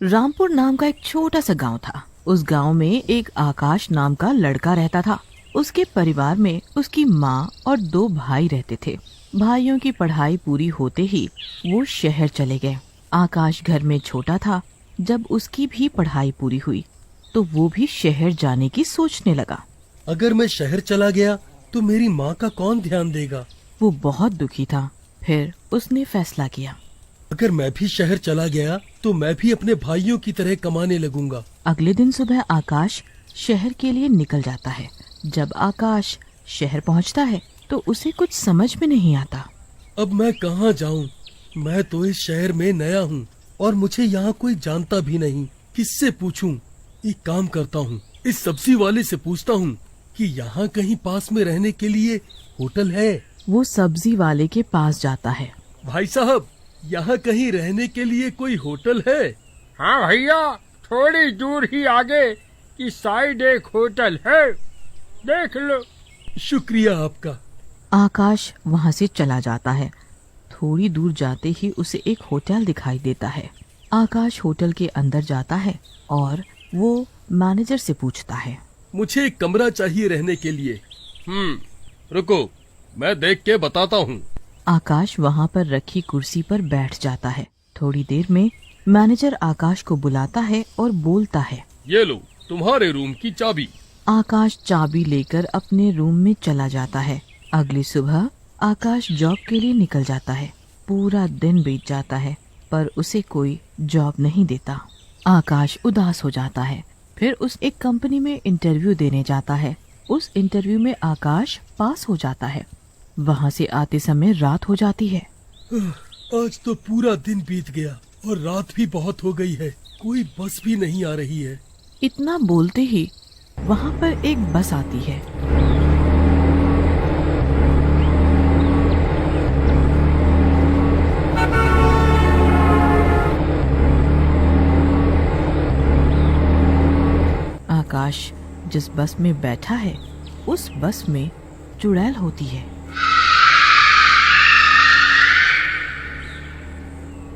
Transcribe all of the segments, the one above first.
रामपुर नाम का एक छोटा सा गांव था। उस गांव में एक आकाश नाम का लड़का रहता था। उसके परिवार में उसकी माँ और 2 भाई रहते थे। भाइयों की पढ़ाई पूरी होते ही वो शहर चले गए। आकाश घर में छोटा था। जब उसकी भी पढ़ाई पूरी हुई तो वो भी शहर जाने की सोचने लगा। अगर मैं शहर चला गया तो मेरी माँ का कौन ध्यान देगा? वो बहुत दुखी था। फिर उसने फैसला किया, अगर मैं भी शहर चला गया तो मैं भी अपने भाइयों की तरह कमाने लगूंगा। अगले दिन सुबह आकाश शहर के लिए निकल जाता है। जब आकाश शहर पहुंचता है तो उसे कुछ समझ में नहीं आता। अब मैं कहाँ जाऊँ? मैं तो इस शहर में नया हूँ और मुझे यहाँ कोई जानता भी नहीं। किससे पूछूं? एक काम करता हूँ, इस सब्जी वाले से पूछता हूँ कि यहाँ कहीं पास में रहने के लिए होटल है। वो सब्जी वाले के पास जाता है। भाई साहब, यहाँ कहीं रहने के लिए कोई होटल है? हाँ भैया, थोड़ी दूर ही आगे की साइड एक होटल है, देख लो। शुक्रिया आपका। आकाश वहाँ से चला जाता है। थोड़ी दूर जाते ही उसे एक होटल दिखाई देता है। आकाश होटल के अंदर जाता है और वो मैनेजर से पूछता है, मुझे एक कमरा चाहिए रहने के लिए। रुको, मैं देख के बताता हूँ। आकाश वहाँ पर रखी कुर्सी पर बैठ जाता है। थोड़ी देर में मैनेजर आकाश को बुलाता है और बोलता है, ये लो तुम्हारे रूम की चाबी। आकाश चाबी लेकर अपने रूम में चला जाता है। अगली सुबह आकाश जॉब के लिए निकल जाता है। पूरा दिन बीत जाता है पर उसे कोई जॉब नहीं देता। आकाश उदास हो जाता है। फिर उस एक कंपनी में इंटरव्यू देने जाता है। उस इंटरव्यू में आकाश पास हो जाता है। वहाँ से आते समय रात हो जाती है। आज तो पूरा दिन बीत गया और रात भी बहुत हो गई है। कोई बस भी नहीं आ रही है। इतना बोलते ही वहाँ पर एक बस आती है। आकाश जिस बस में बैठा है उस बस में चुड़ैल होती है।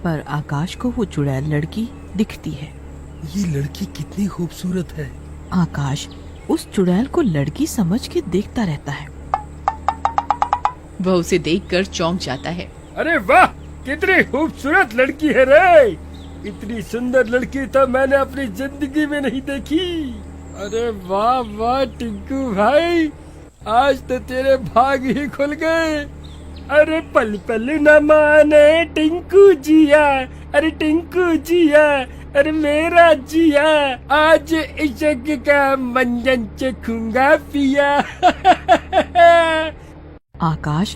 पर आकाश को वो चुड़ैल लड़की दिखती है। ये लड़की कितनी खूबसूरत है। आकाश उस चुड़ैल को लड़की समझ के देखता रहता है। वह उसे देखकर चौंक जाता है। अरे वाह, कितनी खूबसूरत लड़की है रे! इतनी सुंदर लड़की तो मैंने अपनी जिंदगी में नहीं देखी। अरे वाह वाह टिंकू भाई, आज तो तेरे भाग ही खुल गए। अरे पल पल न माने टिंकू जिया, अरे टिंकू जिया, अरे मेरा जिया, आज इश्क का मंजन चखूंगा पिया। आकाश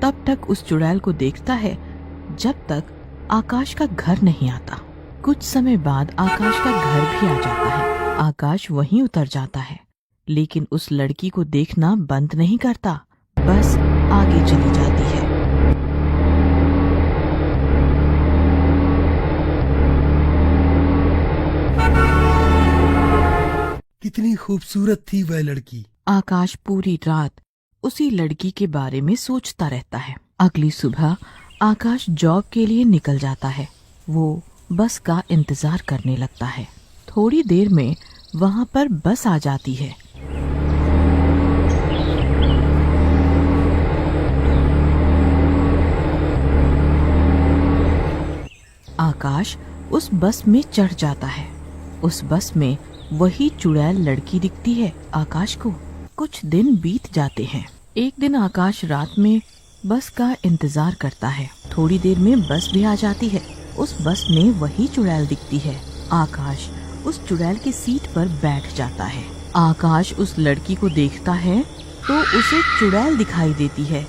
तब तक उस चुड़ैल को देखता है जब तक आकाश का घर नहीं आता। कुछ समय बाद आकाश का घर भी आ जाता है। आकाश वहीं उतर जाता है, लेकिन उस लड़की को देखना बंद नहीं करता, बस आगे चली जाती है। कितनी खूबसूरत थी वह लड़की। आकाश पूरी रात उसी लड़की के बारे में सोचता रहता है। अगली सुबह आकाश जॉब के लिए निकल जाता है। वो बस का इंतजार करने लगता है। थोड़ी देर में वहाँ पर बस आ जाती है। आकाश उस बस में चढ़ जाता है। उस बस में वही चुड़ैल लड़की दिखती है आकाश को। कुछ दिन बीत जाते हैं। एक दिन आकाश रात में बस का इंतजार करता है। थोड़ी देर में बस भी आ जाती है। उस बस में वही चुड़ैल दिखती है। आकाश उस चुड़ैल की सीट पर बैठ जाता है। आकाश उस लड़की को देखता है तो उसे चुड़ैल दिखाई देती है।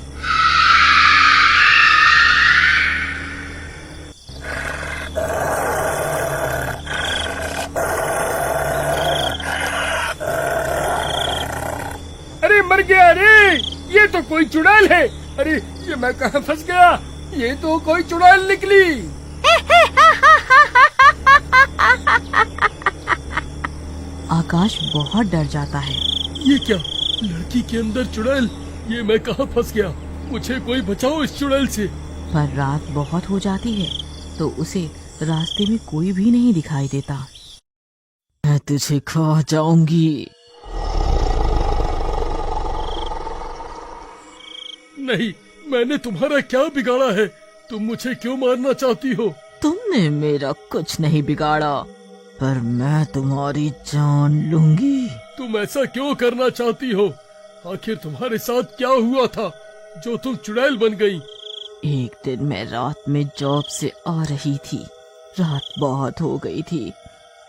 अरे मर गया रे! ये तो कोई चुड़ैल है। अरे ये मैं कहाँ फंस गया? ये तो कोई चुड़ैल निकली। आकाश बहुत डर जाता है। ये क्या? लड़की के अंदर चुड़ैल? ये मैं कहाँ फंस गया? मुझे कोई बचाओ इस चुड़ैल से। पर रात बहुत हो जाती है तो उसे रास्ते में कोई भी नहीं दिखाई देता। मैं तुझे खा जाऊंगी। नहीं, मैंने तुम्हारा क्या बिगाड़ा है? तुम मुझे क्यों मारना चाहती हो? तुमने मेरा कुछ नहीं बिगाड़ा, पर मैं तुम्हारी जान लूंगी। तुम ऐसा क्यों करना चाहती हो? आखिर तुम्हारे साथ क्या हुआ था जो तुम चुड़ैल बन गई? एक दिन मैं रात में जॉब से आ रही थी। रात बहुत हो गई थी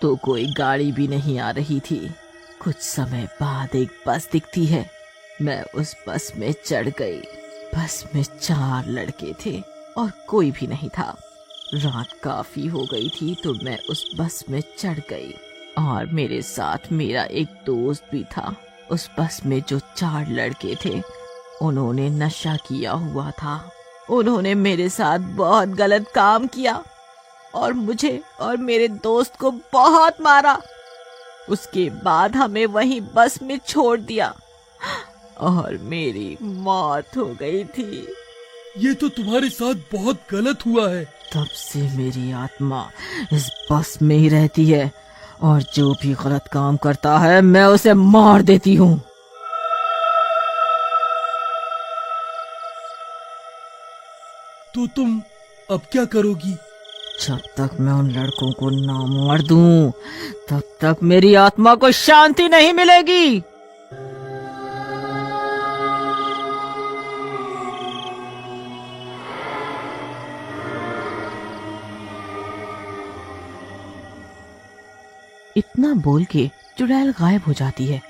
तो कोई गाड़ी भी नहीं आ रही थी। कुछ समय बाद एक बस दिखती है। मैं उस बस में चढ़ गई। बस में 4 लड़के थे और कोई भी नहीं था। रात काफी हो गई थी तो मैं उस बस में चढ़ गई और मेरे साथ मेरा एक दोस्त भी था। उस बस में जो 4 लड़के थे उन्होंने नशा किया हुआ था। उन्होंने मेरे साथ बहुत गलत काम किया और मुझे और मेरे दोस्त को बहुत मारा। उसके बाद हमें वहीं बस में छोड़ दिया और मेरी मौत हो गई थी। ये तो तुम्हारे साथ बहुत गलत हुआ है। तब से मेरी आत्मा इस बस में ही रहती है और जो भी गलत काम करता है मैं उसे मार देती हूँ। तो तुम अब क्या करोगी? जब तक मैं उन लड़कों को ना मार दूं, तब तक मेरी आत्मा को शांति नहीं मिलेगी। इतना बोल के चुड़ैल गायब हो जाती है।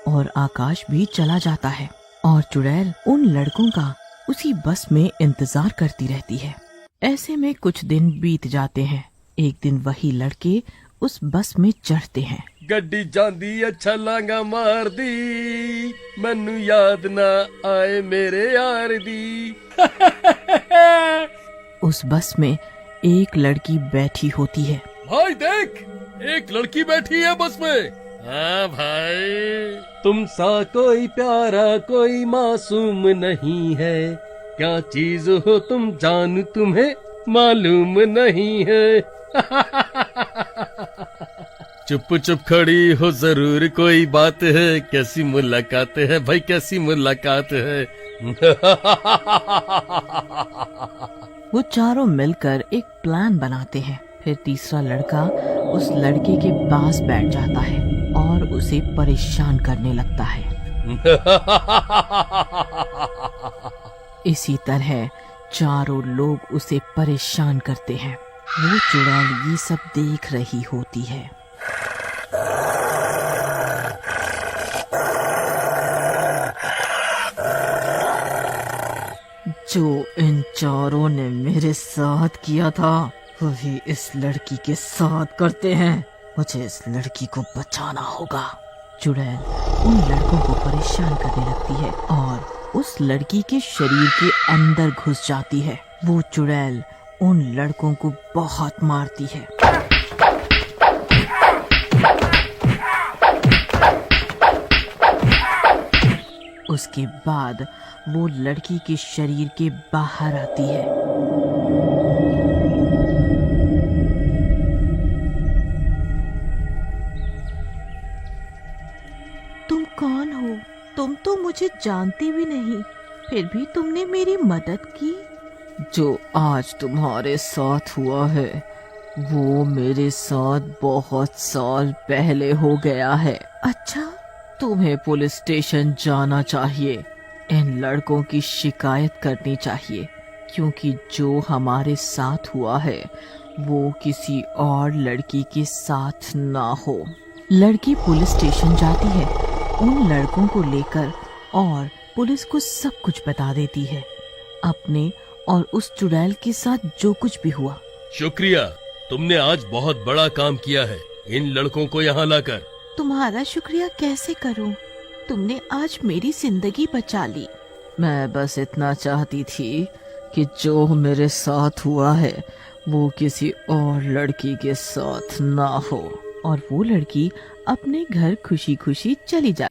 और आकाश भी चला जाता है और चुड़ैल उन लड़कों का उसी बस में इंतजार करती रहती है। ऐसे में कुछ दिन बीत जाते हैं। एक दिन वही लड़के उस बस में चढ़ते हैं। गड्डी जांदी अच्छा लांगा मार दी, मैनू याद ना आए मेरे यार दी। उस बस में एक लड़की बैठी होती है। भाई देख, एक लड़की बैठी है बस में। हाँ भाई, तुम सा कोई प्यारा कोई मासूम नहीं है। क्या चीज हो तुम जान तुम्हें मालूम नहीं है। चुप चुप खड़ी हो जरूर कोई बात है। कैसी मुलाकात है भाई, कैसी मुलाकात है। वो चारों मिलकर एक प्लान बनाते हैं। फिर तीसरा लड़का उस लड़के के पास बैठ जाता है और उसे परेशान करने लगता है। इसी तरह चारों लोग उसे परेशान करते हैं। वो चुड़ैल ये सब देख रही होती है। जो इन चारों ने मेरे साथ किया था वही इस लड़की के साथ करते हैं। मुझे इस लड़की को बचाना होगा। चुड़ैल उन लड़कों को परेशान करने लगती है और उस लड़की के शरीर के अंदर घुस जाती है। वो चुड़ैल उन लड़कों को बहुत मारती है। उसके बाद वो लड़की के शरीर के बाहर आती है। तुम कौन हो? तुम तो मुझे जानती भी नहीं, फिर भी तुमने मेरी मदद की। जो आज तुम्हारे साथ हुआ है वो मेरे साथ बहुत साल पहले हो गया है। अच्छा, तुम्हें पुलिस स्टेशन जाना चाहिए। इन लड़कों की शिकायत करनी चाहिए क्योंकि जो हमारे साथ हुआ है वो किसी और लड़की के साथ ना हो। लड़की पुलिस स्टेशन जाती है उन लड़कों को लेकर और पुलिस को सब कुछ बता देती है, अपने और उस चुड़ैल के साथ जो कुछ भी हुआ। शुक्रिया, तुमने आज बहुत बड़ा काम किया है इन लड़कों को यहाँ लाकर। तुम्हारा शुक्रिया कैसे करूं? तुमने आज मेरी जिंदगी बचा ली। मैं बस इतना चाहती थी कि जो मेरे साथ हुआ है वो किसी और लड़की के साथ ना हो। और वो लड़की अपने घर खुशी खुशी चली जा